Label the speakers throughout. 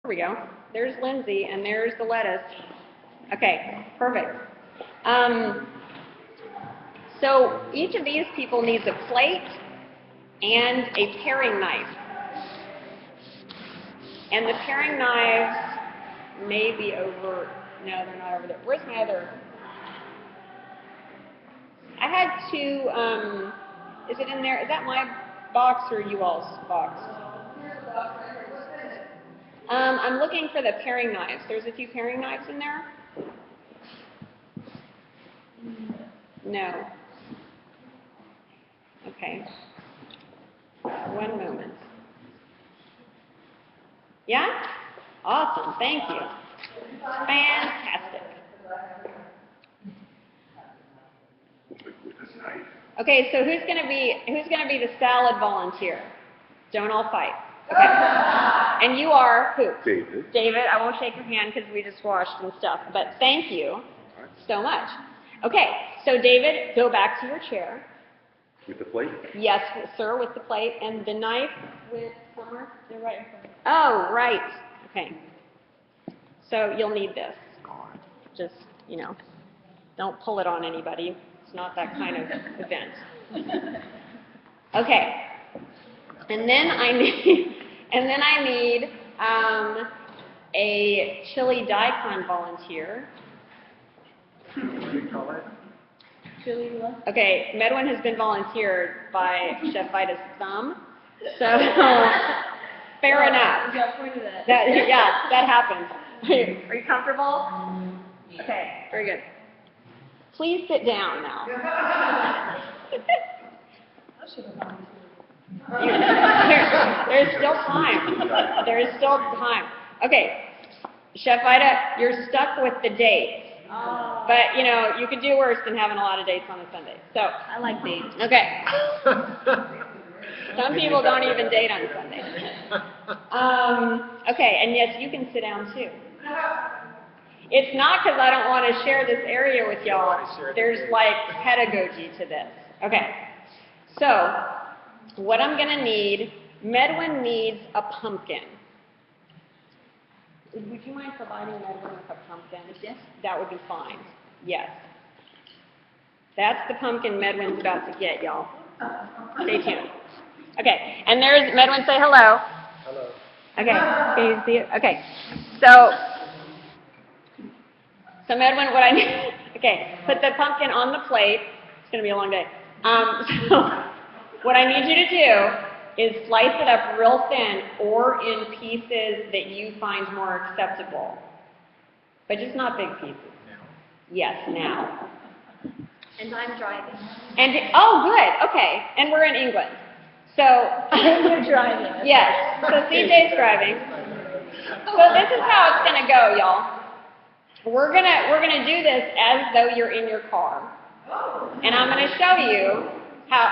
Speaker 1: we go. There's Lindsay, and there's the lettuce. Okay, perfect. So each of these people needs a plate and a paring knife. And the paring knives may be over, no, they're not over there. Where's my other? I had two, is it in there? Is that my box or you all's box? I'm looking for the paring knives. There's a few paring knives in there? No. Okay. One moment. Yeah? Awesome. Thank you. Fantastic. Okay, so who's going to be the salad volunteer? Don't all fight. Okay. And you are who?
Speaker 2: David.
Speaker 1: David, I won't shake your hand because we just washed and stuff, but thank you so much. Okay, so David, go back to your chair.
Speaker 2: With the plate?
Speaker 1: Yes, sir, with the plate. And the knife with somewhere? They're right in front of you. Oh, right. Okay. So you'll need this. Just, don't pull it on anybody. It's not that kind of event. Okay. And then I need a chili daikon volunteer.
Speaker 3: Chili what?
Speaker 1: Okay, Medwin has been volunteered by Chef Vida's thumb, so fair enough. That happens. Are you comfortable? Okay, very good. Please sit down now. There's still time. There is still time. Okay, Chef Vida, you're stuck with the dates.
Speaker 3: Oh.
Speaker 1: But, you could do worse than having a lot of dates on a Sunday. So
Speaker 3: I like dates.
Speaker 1: Okay. Some people don't even date on Sunday. Okay, and yes, you can sit down too. It's not because I don't want to share this area with y'all. There's like pedagogy to this. Okay. So, what I'm going to need, Medwin needs a pumpkin. Would you mind providing Medwin with a pumpkin?
Speaker 3: Yes.
Speaker 1: That would be fine. Yes. That's the pumpkin Medwin's about to get, y'all. Stay tuned. Okay, and there's Medwin. Say hello.
Speaker 2: Hello.
Speaker 1: Okay, can you see it? Okay, so Medwin, what I need, okay, put the pumpkin on the plate. It's going to be a long day. So what I need you to do is slice it up real thin or in pieces that you find more acceptable. But just not big pieces. Yes, now.
Speaker 3: And I'm driving.
Speaker 1: Oh, good. Okay. And we're in England. So
Speaker 3: You're driving.
Speaker 1: yes. So CJ's driving. So this is how it's gonna go, y'all. We're gonna do this as though you're in your car. And I'm gonna show you how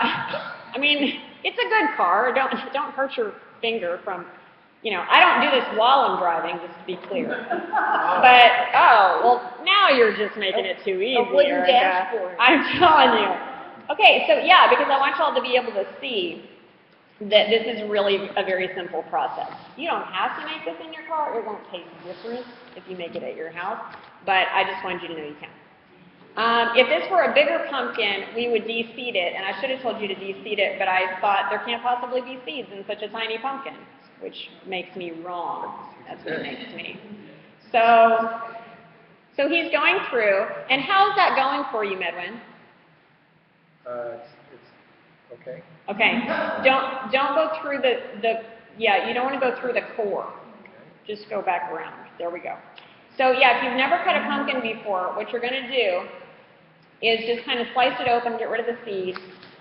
Speaker 1: it's a good car. Don't hurt your finger from I don't do this while I'm driving, just to be clear. But, now you're just making it too easy, Erica. I'm telling you. Okay, so yeah, because I want y'all to be able to see that this is really a very simple process. You don't have to make this in your car. It won't taste different if you make it at your house, but I just wanted you to know you can. If this were a bigger pumpkin, we would de-seed it, and I should have told you to de-seed it, but I thought there can't possibly be seeds in such a tiny pumpkin, which makes me wrong. That's what it makes me. So he's going through, and how's that going for you, Medwin?
Speaker 2: It's okay.
Speaker 1: Okay. Don't go through you don't want to go through the core.
Speaker 2: Okay.
Speaker 1: Just go back around. There we go. So yeah, if you've never cut a pumpkin before, what you're going to do is just kind of slice it open, get rid of the seeds,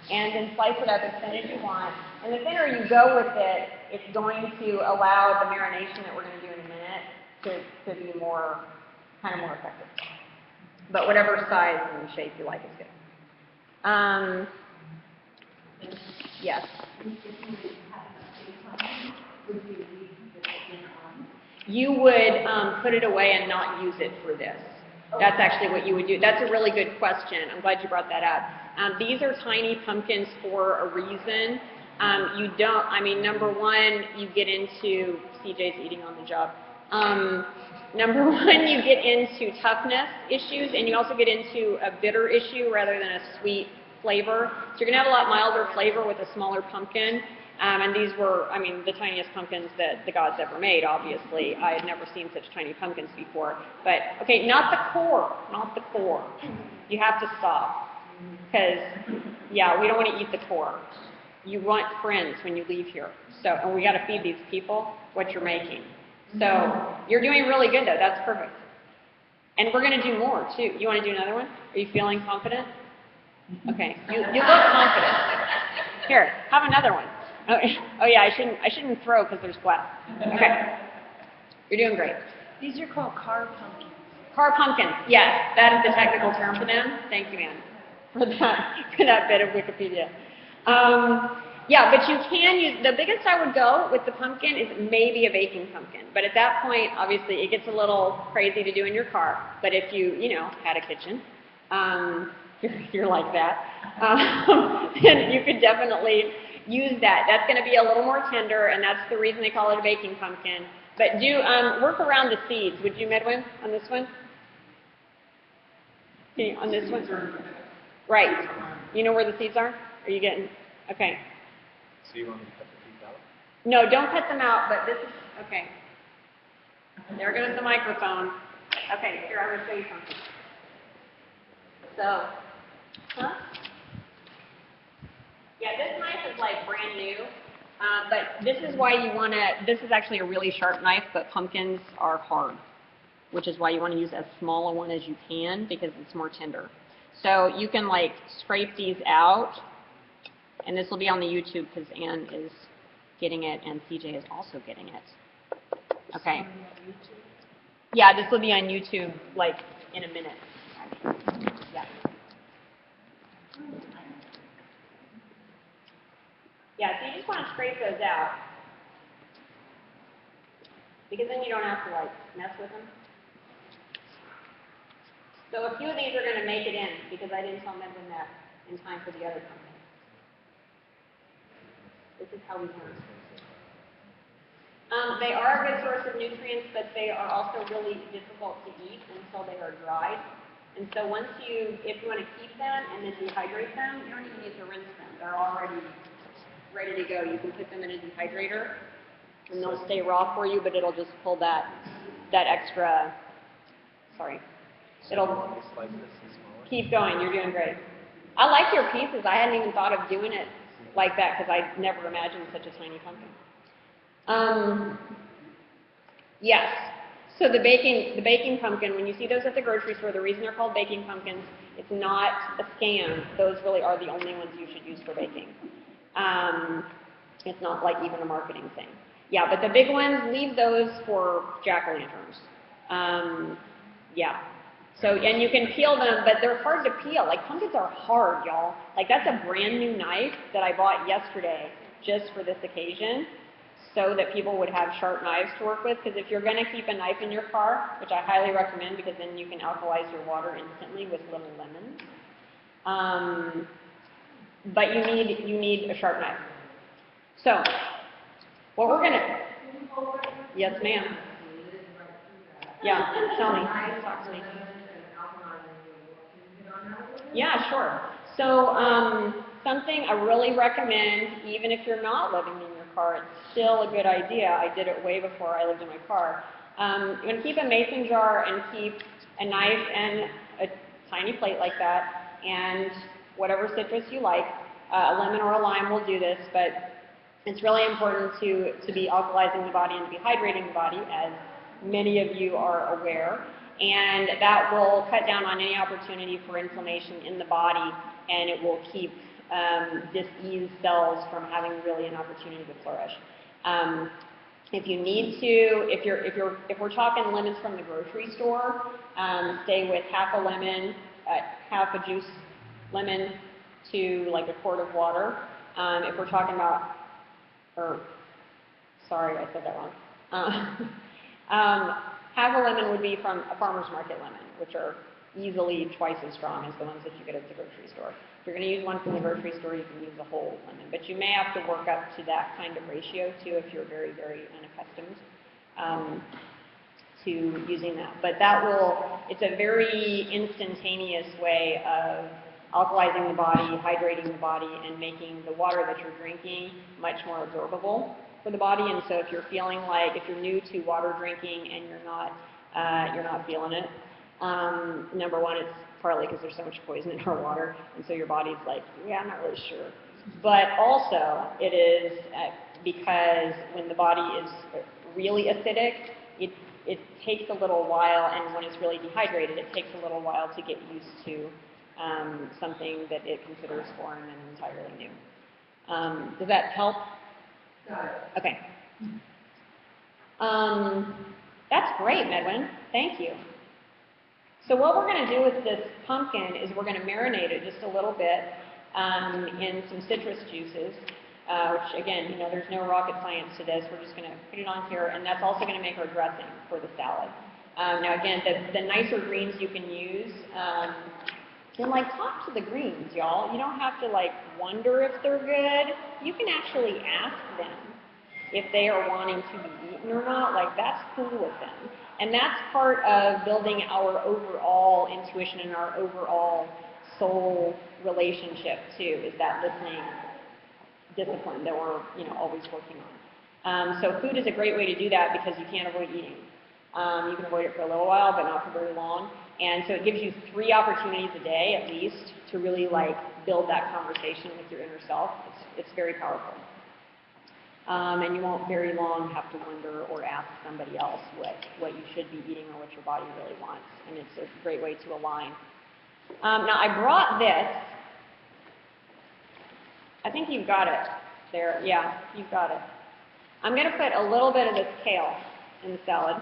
Speaker 1: and then slice it up as thin as you want. And the thinner you go with it, it's going to allow the marination that we're going to do in a minute to be more effective. But whatever size and shape you like is good. Yes. You would put it away and not use it for this. That's actually what you would do. That's a really good question. I'm glad you brought that up. These are tiny pumpkins for a reason. Number one, you get into, CJ's eating on the job. Number one, you get into toughness issues, and you also get into a bitter issue rather than a sweet flavor. So you're going to have a lot milder flavor with a smaller pumpkin. And these were, I mean, the tiniest pumpkins that the gods ever made, obviously. I had never seen such tiny pumpkins before. But, okay, not the core, not the core. You have to stop. Because, yeah, we don't want to eat the core. You want friends when you leave here. So, and we got to feed these people what you're making. So, you're doing really good, though. That's perfect. And we're going to do more, too. You want to do another one? Are you feeling confident? Okay, you look confident. Here, have another one. Oh yeah, I shouldn't throw because there's glass. Okay, you're doing great.
Speaker 3: These are called car pumpkins.
Speaker 1: Car pumpkins, yes, that is the technical term for them. Thank you, man, for that bit of Wikipedia. Yeah, but you can use, the biggest I would go with the pumpkin is maybe a baking pumpkin. But at that point, obviously, it gets a little crazy to do in your car. But if you had a kitchen, you're like that, then you could definitely use that. That's going to be a little more tender, and that's the reason they call it a baking pumpkin. But do work around the seeds. Would you, Medwin, on this one? Okay, on this one? Right. You know where the seeds are? Are you getting? Okay.
Speaker 2: So you want me to cut the seeds out?
Speaker 1: No, don't cut them out, but this is, okay. There goes the microphone. Okay, here, I'm going to show you something. So, yeah, this knife is like brand new, but this is why you want to, this is actually a really sharp knife, but pumpkins are hard, which is why you want to use as small a one as you can because it's more tender. So you can like scrape these out, and this will be on the YouTube because Ann is getting it and CJ is also getting it. Okay. Yeah, this will be on YouTube like in a minute, actually. Yeah. Yeah, so you just want to scrape those out. Because then you don't have to like mess with them. So a few of these are going to make it in because I didn't tell Medwin that in time for the other pumpkin. This is how we learn. They are a good source of nutrients, but they are also really difficult to eat until they are dried. And so once if you want to keep them and then dehydrate them, you don't even need to rinse them. They're already ready to go. You can put them in a dehydrator, and they'll stay raw for you, but it'll just pull that extra, sorry. It'll keep going. You're doing great. I like your pieces. I hadn't even thought of doing it like that because I never imagined such a tiny pumpkin. Yes. So the baking pumpkin, when you see those at the grocery store, the reason they're called baking pumpkins, it's not a scam. Those really are the only ones you should use for baking. It's not like even a marketing thing. Yeah, but the big ones, leave those for jack-o'-lanterns. Yeah. So, and you can peel them, but they're hard to peel. Like, pumpkins are hard, y'all. Like, that's a brand new knife that I bought yesterday just for this occasion, so that people would have sharp knives to work with. Because if you're going to keep a knife in your car, which I highly recommend because then you can alkalize your water instantly with little lemons. But you need a sharp knife. So, what we're going to... Yes, ma'am. Yeah, tell me. Talk to me. Yeah, sure. So, something I really recommend, even if you're not living in your car, it's still a good idea. I did it way before I lived in my car. You're going to keep a mason jar and keep a knife and a tiny plate like that, and whatever citrus you like. A lemon or a lime will do this, but it's really important to be alkalizing the body and to be hydrating the body, as many of you are aware. And that will cut down on any opportunity for inflammation in the body, and it will keep diseased cells from having really an opportunity to flourish. If you need to, if we're talking lemons from the grocery store, stay with half a lemon, half a juice lemon to like a quart of water. If we're talking about, sorry, I said that wrong. Half a lemon would be from a farmer's market lemon, which are easily twice as strong as the ones that you get at the grocery store. If you're going to use one from the grocery store, you can use a whole lemon. But you may have to work up to that kind of ratio, too, if you're very, very unaccustomed. to using that. But that will, it's a very instantaneous way of alkalizing the body, hydrating the body, and making the water that you're drinking much more absorbable for the body. And so if you're feeling like, if you're new to water drinking and you're not feeling it, number one, it's partly because there's so much poison in our water, and so your body's like, yeah, I'm not really sure. But also, it is because when the body is really acidic, it takes a little while, and when it's really dehydrated, it takes a little while to get used to something that it considers foreign and entirely new. Does that help? Got it. Okay. That's great, Medwin. Thank you. So what we're going to do with this pumpkin is we're going to marinate it just a little bit in some citrus juices, which again, you know, there's no rocket science to this. We're just going to put it on here, and that's also going to make our dressing for the salad. Now again, the nicer greens you can use, then like talk to the greens, y'all. You don't have to like wonder if they're good. You can actually ask them if they are wanting to be eaten or not. Like that's cool with them. And that's part of building our overall intuition and our overall soul relationship too, is that listening discipline that we're, you know, always working on. So food is a great way to do that because you can't avoid eating. You can avoid it for a little while, but not for very long. And so it gives you 3 opportunities a day at least to really like build that conversation with your inner self. It's very powerful. And you won't very long have to wonder or ask somebody else what you should be eating or what your body really wants. And it's a great way to align. Now I brought this. I think you've got it there. Yeah, you've got it. I'm going to put a little bit of this kale in the salad.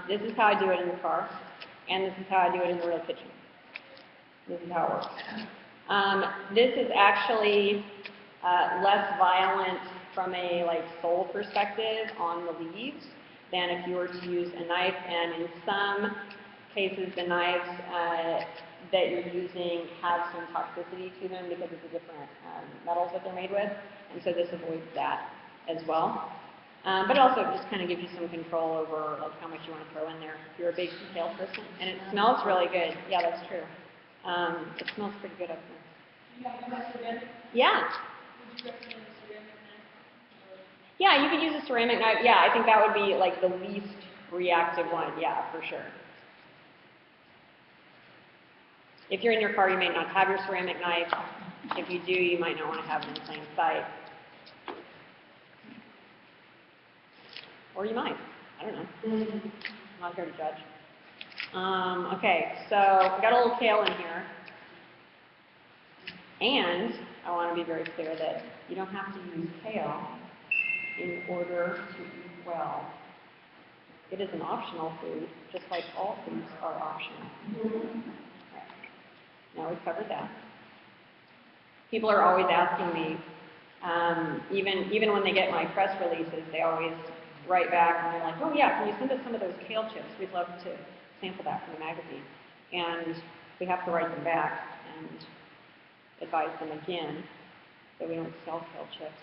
Speaker 1: This is how I do it in the car, and this is how I do it in the real kitchen. This is how it works. This is actually less violent from a like soul perspective on the leaves than if you were to use a knife, and in some cases the knives that you're using have some toxicity to them because of the different metals that they're made with, and so this avoids that as well. But also it just kind of gives you some control over like how much you want to throw in there if you're a big kale person. And it smells really good. Yeah, that's true. It smells pretty good up there. Yeah. Yeah, you could use a ceramic knife. Yeah, I think that would be like the least reactive one. Yeah, for sure. If you're in your car, you may not have your ceramic knife. If you do, you might not want to have it in plain sight. Or you might. I don't know. I'm not here to judge. Okay, so we got a little kale in here. And I want to be very clear that you don't have to use kale in order to eat well. It is an optional food, just like all foods are optional. Okay. Now we've covered that. People are always asking me, even when they get my press releases, they always write back and they're like, oh yeah, can you send us some of those kale chips? We'd love to sample that from the magazine. And we have to write them back and advise them again that we don't sell kale chips,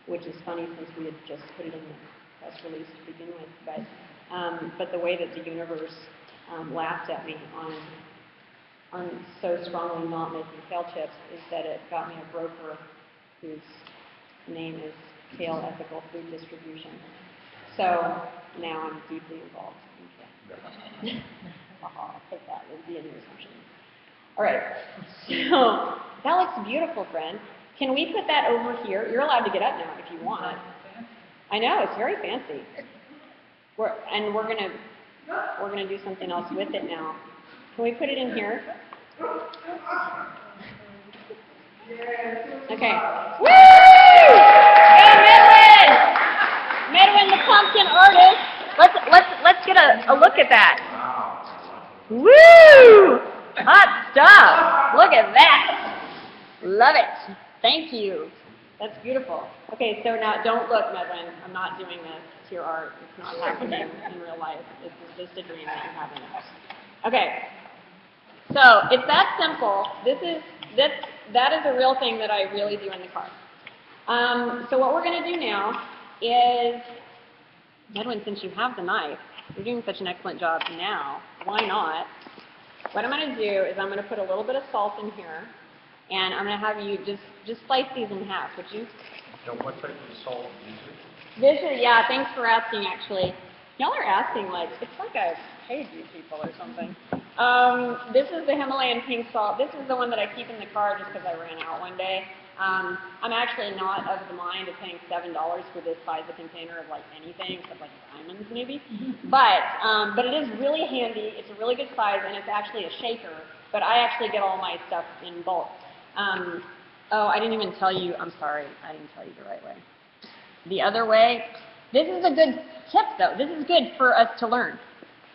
Speaker 1: which is funny since we had just put it in the press release to begin with. But the way that the universe laughed at me on so strongly not making kale chips is that it got me a broker whose name is Kale Ethical Food Distribution. So now I'm deeply involved in kale. I'll take that. It'll be in your assumption. All right. So that looks beautiful, friend. Can we put that over here? You're allowed to get up now if you want. I know, it's very fancy. We're gonna do something else with it now. Can we put it in here? Okay. Woo! Go Medwin! Medwin, the pumpkin artist. Let's get a look at that. Woo! Hot stuff. Look at that. Love it. Thank you. That's beautiful. Okay, so now don't look, Medwin. I'm not doing this to your art. It's not happening in real life. This is just a dream that you're having. Okay. So it's that simple. That is a real thing that I really do in the car. So what we're going to do now is Edwin, since you have the knife, you're doing such an excellent job now. Why not? What I'm going to do is I'm going to put a little bit of salt in here, and I'm going to have you just slice these in half, would you?
Speaker 2: Now, what type of salt is it?
Speaker 1: This is, yeah, thanks for asking, actually. Y'all are asking like, it's like I paid you people or something. This is the Himalayan pink salt. This is the one that I keep in the car just because I ran out one day. I'm actually not of the mind of paying $7 for this size of container of like anything except like diamonds maybe. But it is really handy. It's a really good size and it's actually a shaker. But I actually get all my stuff in bulk. Oh, I didn't even tell you. I'm sorry. I didn't tell you the right way. The other way. This is a good tip though. This is good for us to learn.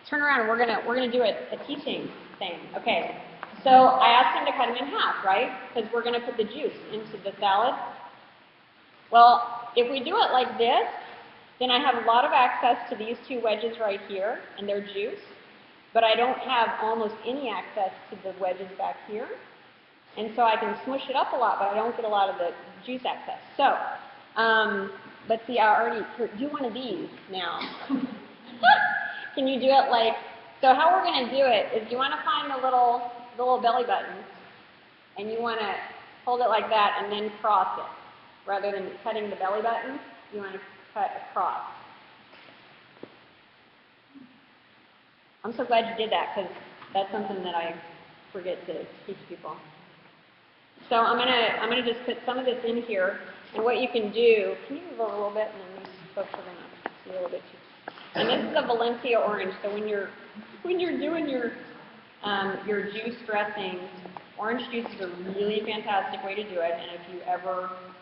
Speaker 1: Turn around. We're gonna do a teaching thing. Okay. So I asked him to cut them in half, right? Because we're going to put the juice into the salad. Well, if we do it like this, then I have a lot of access to these two wedges right here and their juice, but I don't have almost any access to the wedges back here. And so I can smush it up a lot, but I don't get a lot of the juice access. So, let's see, I already do one of these now. Can you do it like, so how we're going to do it is you want to find the little belly button, and you want to hold it like that and then cross it. Rather than cutting the belly button, you want to cut across. I'm so glad you did that because that's something that I forget to teach people. So I'm gonna just put some of this in here, and what you can do, can you move over a little bit, and then these folks are gonna see a little bit too. And this is a Valencia orange, so when you're doing your juice dressings, orange juice is a really fantastic way to do it, and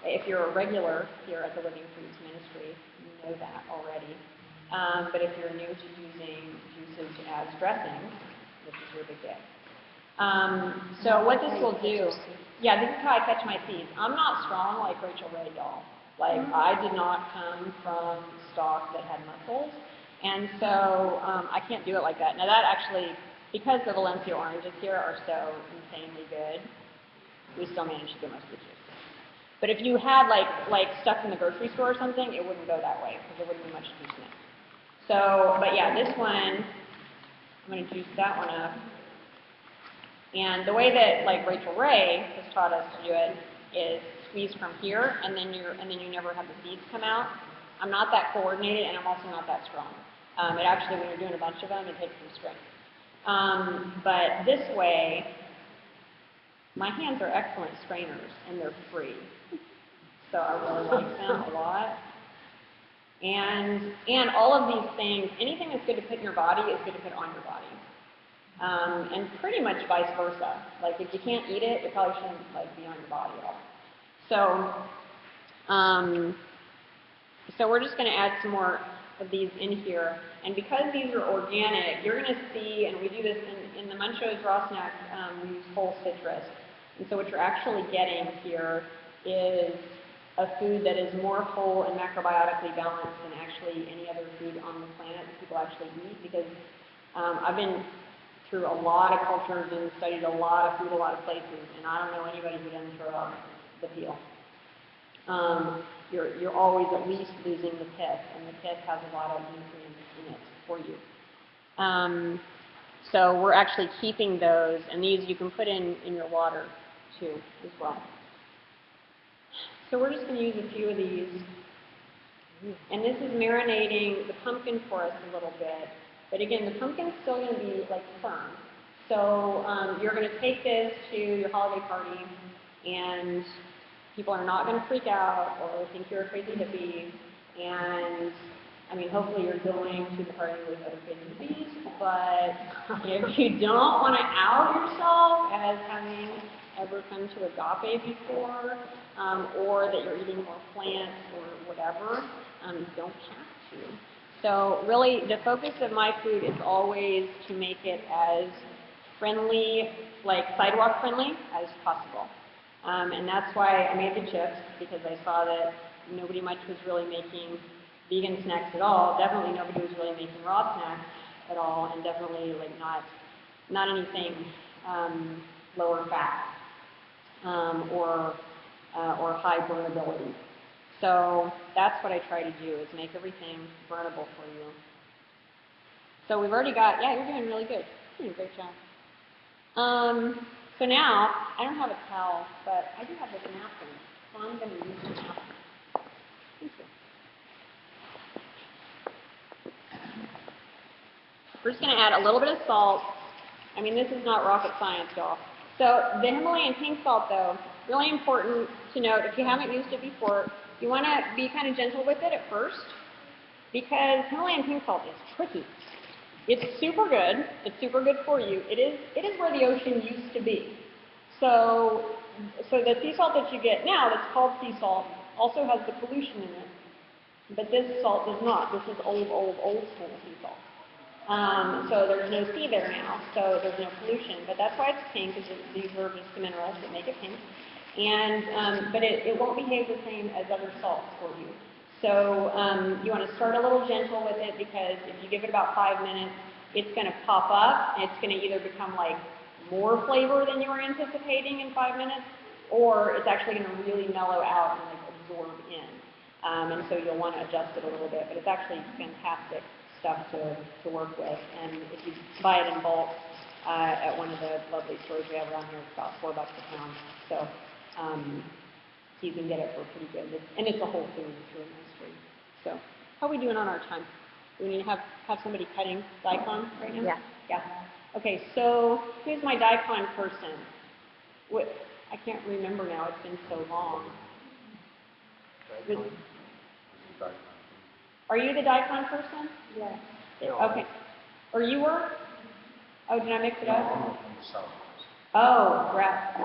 Speaker 1: if you're a regular here at the Living Foods Ministry, you know that already. But if you're new to using juices as dressings, this is your big day. So what this will do, yeah, this is how I catch my seeds. I'm not strong like Rachel Ray, y'all. Like, I did not come from stock that had muscles, and so I can't do it like that. Now that actually, because the Valencia oranges here are so insanely good, we still manage to get most of the juice. But if you had like stuff in the grocery store or something, it wouldn't go that way because there wouldn't be much juice in it. So, but yeah, this one, I'm going to juice that one up. And the way that like Rachel Ray has taught us to do it is squeeze from here, and then you never have the seeds come out. I'm not that coordinated, and I'm also not that strong. It actually, when you're doing a bunch of them, it takes some strength. But this way, my hands are excellent strainers, and they're free. So I really like them a lot. And all of these things, anything that's good to put in your body is good to put on your body. And pretty much vice versa. Like, if you can't eat it, it probably shouldn't be on your body at all. So we're just going to add some more of these in here. And because these are organic, you're going to see, and we do this in the Muncho's Raw Snack, we use whole citrus. And so what you're actually getting here is a food that is more whole and macrobiotically balanced than actually any other food on the planet that people actually eat. Because I've been through a lot of cultures and studied a lot of food, a lot of places, and I don't know anybody who doesn't throw out the peel. You're always at least losing the pith, and the pith has a lot of nutrients in it for you. So we're actually keeping those, and these you can put in your water too as well. So we're just going to use a few of these, and this is marinating the pumpkin for us a little bit. But again, the pumpkin's still going to be like firm. So you're going to take this to your holiday party, and people are not going to freak out or think you're a crazy hippie. And I mean, hopefully you're going to the party with other crazy hippies. But if you don't want to out yourself as having ever come to agape before, or that you're eating more plants or whatever, you don't have to. So really, the focus of my food is always to make it as friendly, like sidewalk friendly, as possible. And that's why I made the chips, because I saw that nobody much was really making vegan snacks at all. Definitely nobody was really making raw snacks at all, and definitely like not anything lower fat or high burnability. So that's what I try to do, is make everything burnable for you. So we've already got, yeah, you're doing really good. You're doing a great job. So now, I don't have a towel, but I do have this napkin. So I'm going to use the napkin. Thank you. We're just going to add a little bit of salt. I mean, this is not rocket science, y'all. So the Himalayan pink salt, though, really important to note, if you haven't used it before, you want to be kind of gentle with it at first, because Himalayan pink salt is tricky. It's super good. It's super good for you. It is where the ocean used to be. So the sea salt that you get now, that's called sea salt, also has the pollution in it. But this salt does not. This is old school sea salt. So there's no sea there now, so there's no pollution. But that's why it's pink, is these are just the minerals that make it pink. And but it won't behave the same as other salts for you. So you want to start a little gentle with it, because if you give it about 5 minutes, it's going to pop up, and it's going to either become like more flavor than you were anticipating in 5 minutes, or it's actually going to really mellow out and like absorb in. And so you'll want to adjust it a little bit, but it's actually fantastic stuff to work with. And if you buy it in bulk at one of the lovely stores we have around here, it's about $4 a pound. So you can get it for pretty good. And it's a whole food. It's really nice for you. So how are we doing on our time? Do we need to have somebody cutting daikon right now?
Speaker 3: Yeah.
Speaker 1: Yeah. Okay, so who's my daikon person? What, I can't remember now. It's been so long. Are you the daikon person?
Speaker 3: Yes.
Speaker 1: Okay. Or you were? Oh, did I mix it up?
Speaker 2: So,
Speaker 1: Oh, crap.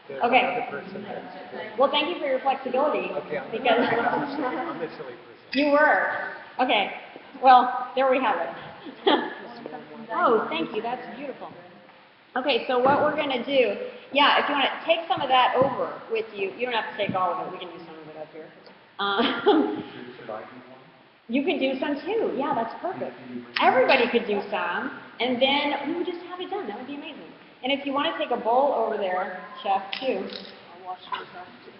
Speaker 2: there's
Speaker 1: Okay.
Speaker 2: another person that's.
Speaker 1: Well, thank you for your flexibility.
Speaker 2: Okay, I'm
Speaker 1: Because
Speaker 2: the silly person.
Speaker 1: you were. Okay. Well, there we have it. Oh, thank you. That's beautiful. Okay, so what we're going to do, yeah, if you want to take some of that over with you, you don't have to take all of it. We can do some of it up here.
Speaker 2: Should I do one?
Speaker 1: You could do some too. Yeah, that's perfect. Everybody could do some, and then we would just have it done. That would be amazing. And if you want to take a bowl over there, Chef, too. I'll wash yours off too.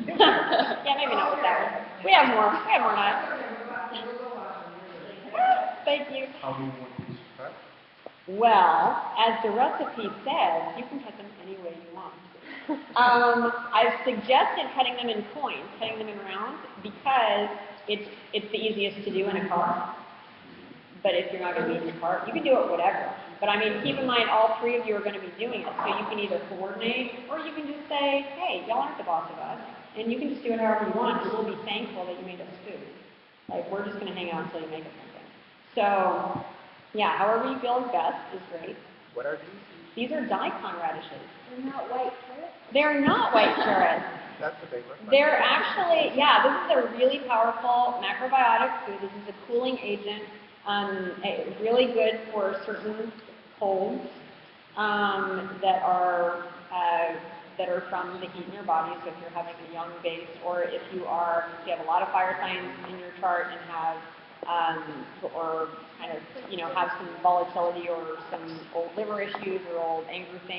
Speaker 1: Yeah, maybe not with that one. We have more. We have more knives. Thank you.
Speaker 2: How do you want these cut?
Speaker 1: Well, as the recipe says, you can cut them any way you want. I've suggested cutting them in coins, cutting them in rounds, because it's the easiest to do in a car. But if you're not going to be in your car, you can do it whatever. But I mean, keep in mind, all three of you are going to be doing it, so you can either coordinate, or you can just say, hey, y'all aren't the boss of us, and you can just do it however you want, and we'll be thankful that you made us food. Like, we're just going to hang out until you make us something. So, yeah, however you feel is best is great.
Speaker 2: What are these?
Speaker 1: These are daikon radishes.
Speaker 3: They're not white carrots?
Speaker 1: They're not white carrots.
Speaker 2: That's the big one.
Speaker 1: They're actually, yeah, this is a really powerful macrobiotic food. This is a cooling agent. Really good for certain colds that are from the heat in your body. So if you're having a young base, or if you have a lot of fire signs in your chart and have or kind of have some volatility or some old liver issues or old anger things.